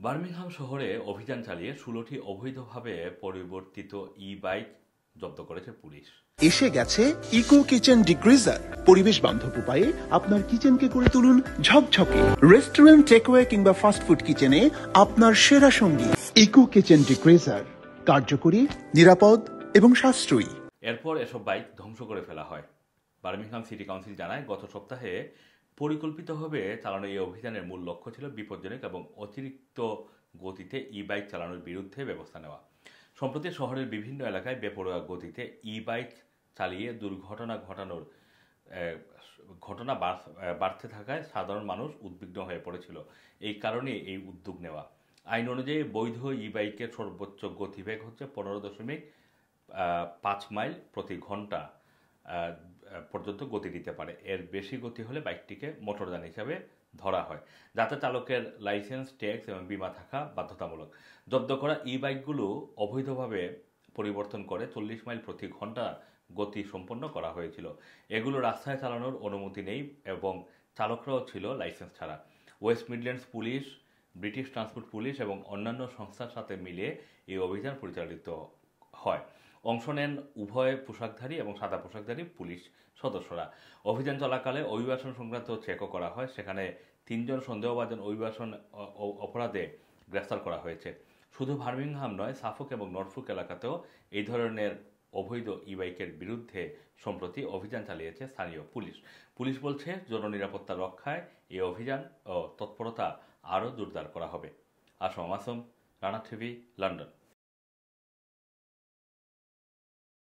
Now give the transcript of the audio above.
Birmingham শহরে অভিযান চালিয়ে ১৬টি অবৈধভাবে পরিবর্তিত ই-বাইক জব্দ করেছে পুলিশ। এসে গেছে ইকো কিচেন ডিগ্রিজার। পরিবেশ বান্ধব উপায়ে আপনার কিচেনকে করে তুলুন ঝকঝকে। রেস্টুরেন্ট, টেকওয়ে কিংবা ফাস্টফুড কিচেনে আপনার সেরা সঙ্গী ইকো কিচেন ডিগ্রিজার, কার্যকরী, নিরাপদ এবং সাশ্রয়ী। এরপর এসব বাইক ধ্বংস করে ফেলা হয়। বার্মিংহাম সিটি কাউন্সিল জানায়, গত সপ্তাহে পরিকল্পিতভাবে চালানো এই অভিযানের মূল লক্ষ্য ছিল বিপজ্জনক এবং অতিরিক্ত গতিতে ই-বাইক চালানোর বিরুদ্ধে ব্যবস্থা নেওয়া। সম্প্রতি শহরের বিভিন্ন এলাকায় বেপরোয়া গতিতে ই-বাইক চালিয়ে দুর্ঘটনা ঘটানোর ঘটনা বাড়তে থাকায় সাধারণ মানুষ উদ্বিগ্ন হয়ে পড়েছিল। এই কারণে এই উদ্যোগ নেওয়া। আইন অনুযায়ী বৈধ ই-বাইকের সর্বোচ্চ গতিবেগ হচ্ছে 15.5 মাইল প্রতি ঘন্টা পর্যন্ত গতি দিতে পারে। এর বেশি গতি হলে বাইকটিকে মোটরযান হিসাবে ধরা হয়, যাতে চালকের লাইসেন্স, ট্যাক্স এবং বীমা থাকা বাধ্যতামূলক। জব্দ করা ই-বাইকগুলো অবৈধভাবে পরিবর্তন করে 40 মাইল প্রতি ঘন্টা গতি সম্পন্ন করা হয়েছিল। এগুলো রাস্তায় চালানোর অনুমতি নেই এবং চালকরাও ছিল লাইসেন্স ছাড়া। West Midlands police, British transport police এবং অন্যান্য সংস্থার সাথে মিলিয়ে এই অভিযান পরিচালিত হয়। অংশ নেন উভয় পোশাকধারী এবং সাদা পোশাকধারী পুলিশ সদস্যরা। অভিযান চলাকালে অভিবাসন সংক্রান্ত চেকও করা হয়। সেখানে 3 জন সন্দেহভাজন অভিবাসন অপরাধে গ্রেফতার করা হয়েছে। শুধু বার্মিংহাম নয়, সাফক এবং নরফোক এলাকাতেও এই ধরনের অবৈধ ই-বাইকের বিরুদ্ধে সম্প্রতি অভিযান চালিয়েছে স্থানীয় পুলিশ। পুলিশ বলছে, জননিরাপত্তা রক্ষায় এই অভিযান ও তৎপরতা আরও জোরদার করা হবে। Assam Masum, Rana TV, London.